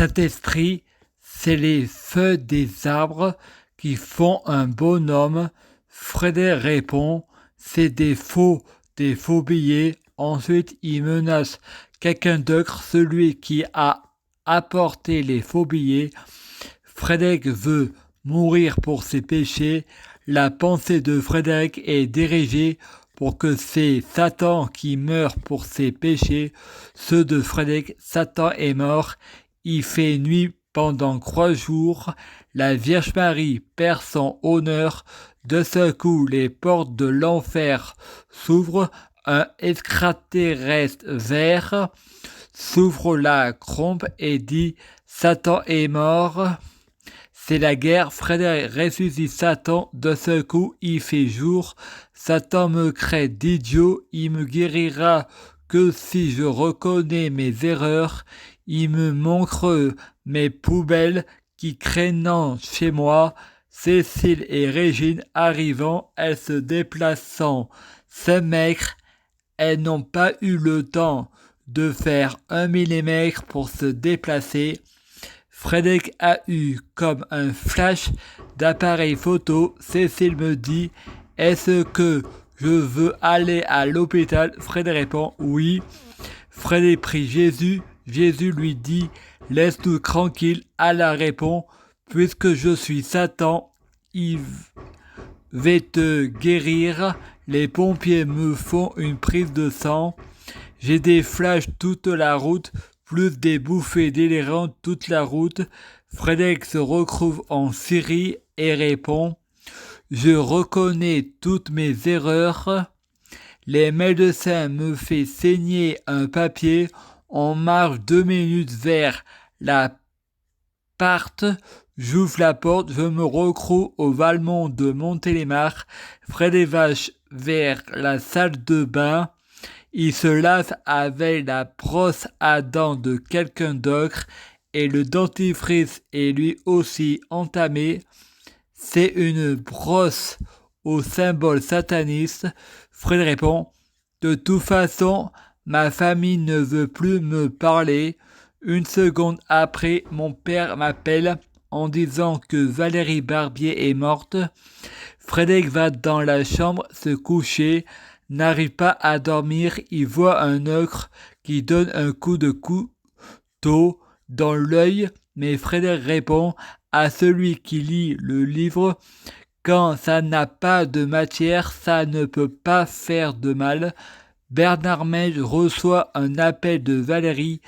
Saint-Esprit, c'est les feuilles des arbres qui font un bonhomme. Frédéric répond, c'est des faux billets. Ensuite, il menace quelqu'un d'autre, celui qui a apporté les faux billets. Frédéric veut mourir pour ses péchés. La pensée de Frédéric est dirigée pour que c'est Satan qui meurt pour ses péchés. Ceux de Frédéric, Satan est mort. Il fait nuit pendant 3 jours. La Vierge Marie perd son honneur. De ce coup, les portes de l'enfer s'ouvrent. Un extraterrestre vert s'ouvre la trompe et dit « Satan est mort ». C'est la guerre. Frédéric ressuscite Satan. De ce coup, il fait jour. Satan me crée d'idiot. Il me guérira que si je reconnais mes erreurs. Il me montre mes poubelles qui craignent chez moi. Cécile et Régine arrivant, elles se déplaçant. Ces maigres, elles n'ont pas eu le temps de faire 1 millimètre pour se déplacer. Frédéric a eu comme un flash d'appareil photo. Cécile me dit « Est-ce que je veux aller à l'hôpital ?» Frédéric répond « Oui ». Frédéric prie Jésus. Jésus lui dit « Laisse-nous tranquille ». Allah répond « Puisque je suis Satan, il va te guérir. Les pompiers me font une prise de sang. J'ai des flashs toute la route. » Plus des bouffées délirantes toute la route. Frédéric se retrouve en Syrie et répond « Je reconnais toutes mes erreurs. Les médecins me font saigner un papier. On marche 2 minutes vers l'appart. J'ouvre la porte. Je me retrouve au Valmont de Montélimar. Frédéric va vers la salle de bain. Il se lave avec la brosse à dents de quelqu'un d'autre et le dentifrice est lui aussi entamé. C'est une brosse au symbole sataniste. Frédéric répond « De toute façon, ma famille ne veut plus me parler. » Une seconde après, mon père m'appelle en disant que Valérie Barbier est morte. Frédéric va dans la chambre se coucher. N'arrive pas à dormir, il voit un ogre qui donne un coup de couteau dans l'œil, mais Frédéric répond à celui qui lit le livre « Quand ça n'a pas de matière, ça ne peut pas faire de mal ». Bernard Maige reçoit un appel de Valérie.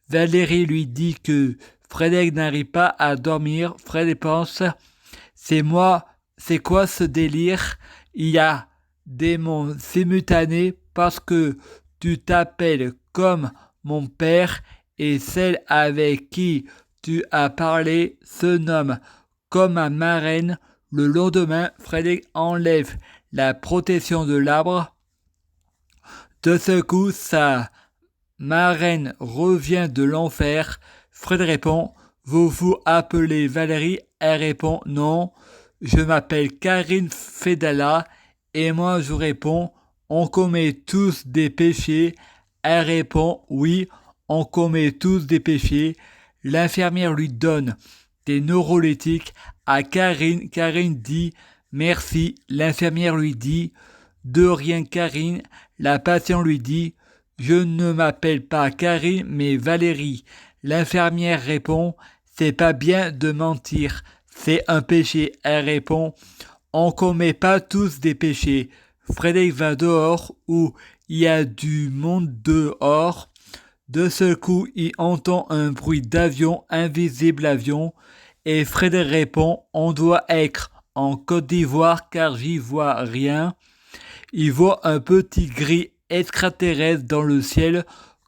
Valérie lui dit que Frédéric n'arrive pas à dormir. Frédéric pense « C'est moi, c'est quoi ce délire ?» Il y a démon simultané parce que tu t'appelles comme mon père et celle avec qui tu as parlé se nomme comme ma marraine. Le lendemain, Frédéric enlève la protection de l'arbre. De ce coup, sa marraine revient de l'enfer. Frédéric répond « Vous vous appelez Valérie ?» Elle répond « Non, je m'appelle Karine Fedala. » Et moi je réponds, on commet tous des péchés. Elle répond, oui, on commet tous des péchés. L'infirmière lui donne des neuroleptiques à Karine. Karine dit, merci. L'infirmière lui dit, de rien Karine. La patiente lui dit, je ne m'appelle pas Karine mais Valérie. L'infirmière répond, c'est pas bien de mentir, c'est un péché. Elle répond, on commet pas tous des péchés. Frédéric va dehors où il y a du monde dehors. De ce coup, il entend un bruit d'avion, invisible avion, et Frédéric répond, on doit être en Côte d'Ivoire car j'y vois rien. Il voit un petit gris extraterrestre dans le ciel,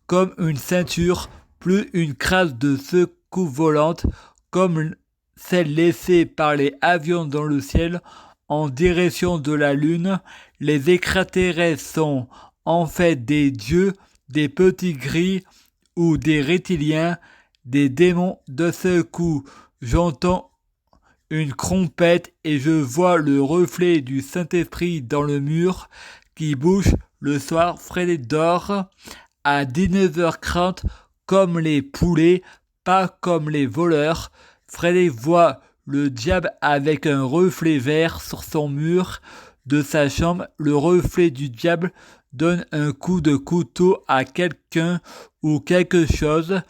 comme une ceinture, plus une crasse de secousse volante, comme celle laissée par les avions dans le ciel, en direction de la Lune. Les extraterrestres sont en fait des dieux, des petits gris ou des reptiliens, des démons. De ce coup, j'entends une trompette et je vois le reflet du Saint-Esprit dans le mur qui bouge. Le soir, Frédéric dort à 19h30 comme les poulets pas comme les voleurs. Frédéric voit le diable avec un reflet vert sur son mur de sa chambre. Le reflet du diable donne un coup de couteau à quelqu'un ou quelque chose.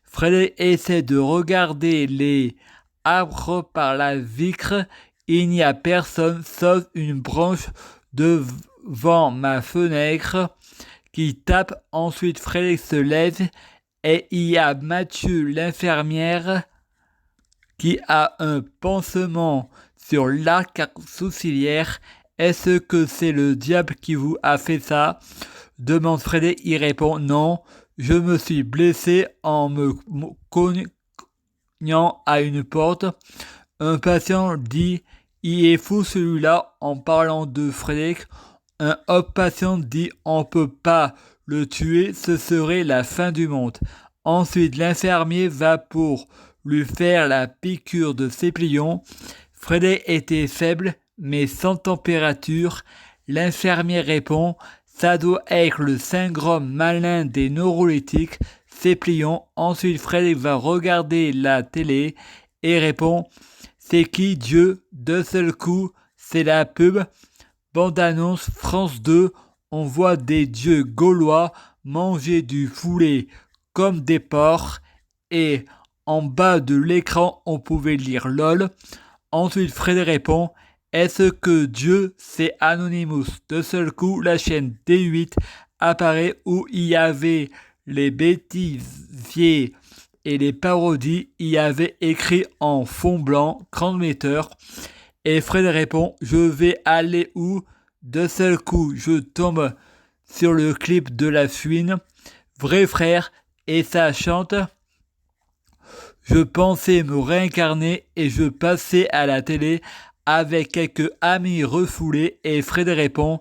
Frédéric essaie de regarder les arbres par la vitre. Il n'y a personne sauf une branche devant ma fenêtre qui tape. Ensuite, Frédéric se lève et il y a Mathieu, l'infirmière, qui a un pansement sur l'arc sourcilière. Est-ce que c'est le diable qui vous a fait ça? Demande Frédéric. Il répond non, je me suis blessé en me cognant à une porte. Un patient dit il est fou celui-là en parlant de Frédéric. Un autre patient dit on peut pas le tuer, ce serait la fin du monde. Ensuite, l'infirmier va pour lui faire la piqûre de Séplion. Frédéric était faible, mais sans température. L'infirmier répond ça doit être le syndrome malin des neuroleptiques, Séplion. Ensuite, Frédéric va regarder la télé et répond c'est qui Dieu? D'un seul coup, c'est la pub. Bande-annonce France 2, on voit des dieux gaulois manger du poulet comme des porcs et en bas de l'écran on pouvait lire LOL. Ensuite Frédéric répond est-ce que Dieu c'est Anonymous? D'un seul coup la chaîne D8 apparaît où il y avait les bêtisiers et les parodies. Il y avait écrit en fond blanc 30 m. Et Frédéric répond je vais aller où? D'un seul coup je tombe sur le clip de La Fouine, Vrai frère, et ça chante je pensais me réincarner et je passais à la télé avec quelques amis refoulés. Et Frédéric répond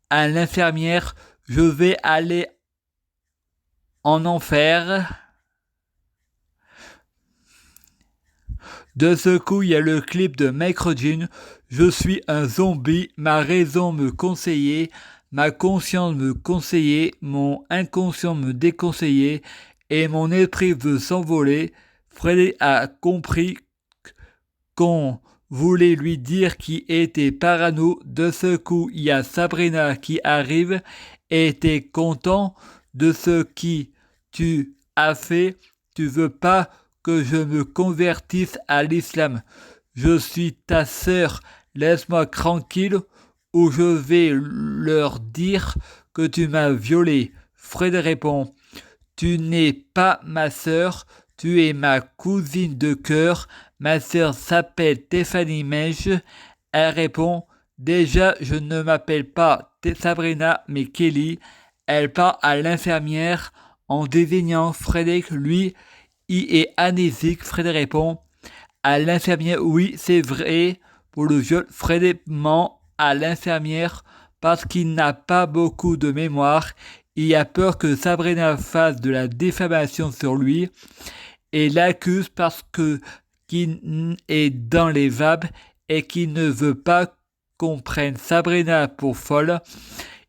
à l'infirmière je vais aller en enfer. De ce coup, il y a le clip de Mike Jean. Je suis un zombie, ma raison me conseillait, ma conscience me conseillait, mon inconscient me déconseillait et mon esprit veut s'envoler. Frédéric a compris qu'on voulait lui dire qu'il était parano. De ce coup, il y a Sabrina qui arrive et était content de ce que tu as fait. Tu veux pas que je me convertisse à l'islam. Je suis ta sœur, laisse-moi tranquille ou je vais leur dire que tu m'as violé. Frédéric répond, tu n'es pas ma sœur, tu es ma cousine de cœur, ma sœur s'appelle Stéphanie Mèche. Elle répond, déjà je ne m'appelle pas Sabrina mais Kelly. Elle parle à l'infirmière en désignant Frédéric, lui, il est amnésique. Frédéric répond à l'infirmière oui c'est vrai pour le viol. Frédéric ment à l'infirmière parce qu'il n'a pas beaucoup de mémoire. Il a peur que Sabrina fasse de la diffamation sur lui et l'accuse parce qu'il est dans les vapes et qu'il ne veut pas qu'on prenne Sabrina pour folle.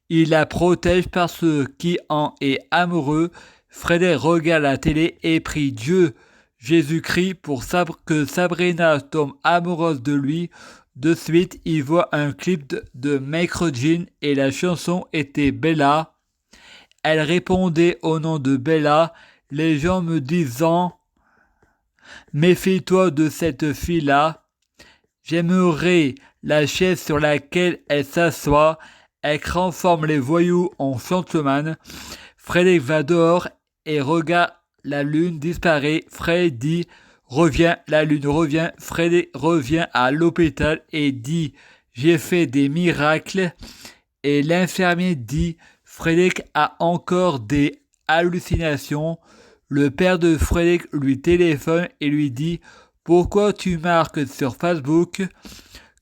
Il la protège parce qu'il en est amoureux. Frédéric regarde la télé et prie Dieu Jésus-Christ pour que Sabrina tombe amoureuse de lui. De suite, il voit un clip de Mike Jean et la chanson était Bella. Elle répondait au nom de Bella, les gens me disant « Méfie-toi de cette fille-là. J'aimerais la chaise sur laquelle elle s'assoit. Elle transforme les voyous en gentleman. » Frédéric va dehors et regarde la lune disparaît. Frédéric dit « Reviens, la lune revient. » Frédéric revient à l'hôpital et dit « J'ai fait des miracles. » Et l'infirmier dit « Frédéric a encore des hallucinations. » Le père de Frédéric lui téléphone et lui dit « Pourquoi tu marques sur Facebook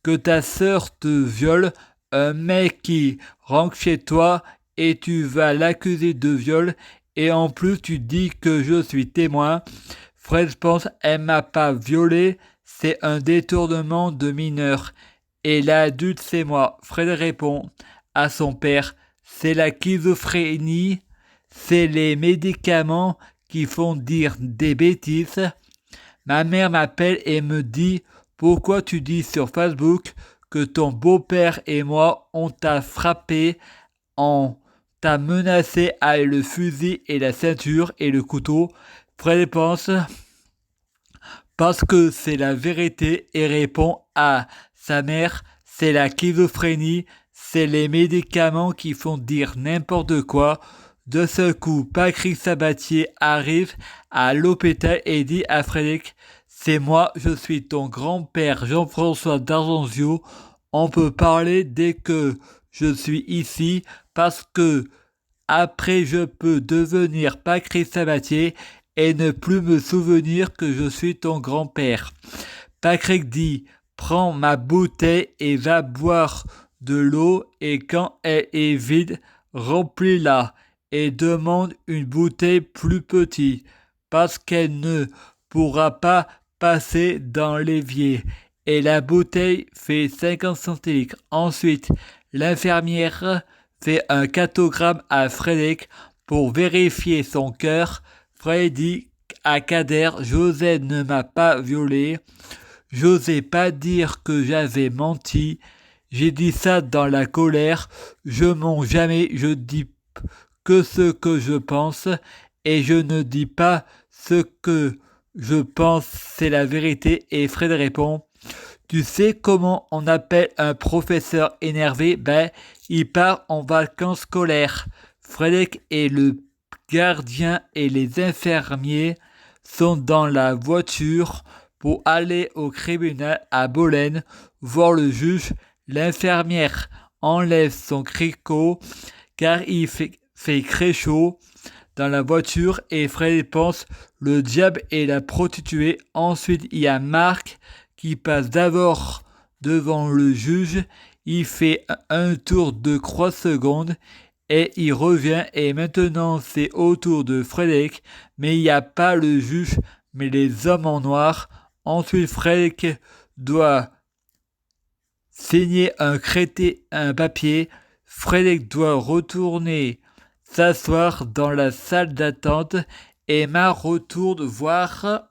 que ta sœur te viole, un mec qui rentre chez toi et tu vas l'accuser de viol et en plus tu dis que je suis témoin. » Fred pense « Elle m'a pas violé, c'est un détournement de mineur et l'adulte c'est moi. » Fred répond à son père « C'est la schizophrénie, c'est les médicaments qui font dire des bêtises. Ma mère m'appelle et me dit « Pourquoi tu dis sur Facebook que ton beau-père et moi on t'a frappé, on t'a menacé avec le fusil et la ceinture et le couteau ?» Fred pense parce que c'est la vérité et répond à sa mère « C'est la schizophrénie, c'est les médicaments qui font dire n'importe quoi ». De ce coup, Patrick Sabatier arrive à l'hôpital et dit à Frédéric « C'est moi, je suis ton grand-père Jean-François d'Argenzio. On peut parler dès que je suis ici parce que après je peux devenir Patrick Sabatier et ne plus me souvenir que je suis ton grand-père. » Patrick dit « Prends ma bouteille et va boire de l'eau et quand elle est vide, remplis-la. » Et demande une bouteille plus petite, parce qu'elle ne pourra pas passer dans l'évier. Et la bouteille fait 50 centilitres. Ensuite, l'infirmière fait un cardiogramme à Frédéric pour vérifier son cœur. Frédéric dit à Kader, José ne m'a pas violé. J'osais pas dire que j'avais menti. J'ai dit ça dans la colère. Je mens jamais, je dis que ce que je pense et je ne dis pas ce que je pense, c'est la vérité. Et Fred répond, tu sais comment on appelle un professeur énervé? Ben, il part en vacances scolaires. Frédéric et le gardien et les infirmiers sont dans la voiture pour aller au tribunal à Bolène voir le juge. L'infirmière enlève son tricot car il fait très chaud dans la voiture et Fred pense le diable et la prostituée. Ensuite, il y a Marc qui passe d'abord devant le juge. Il fait un tour de 3 secondes et il revient et maintenant c'est au tour de Frédéric, mais il n'y a pas le juge, mais les hommes en noir. Ensuite, Frédéric doit signer un papier. Frédéric doit retourner s'asseoir dans la salle d'attente et Emma retourne voir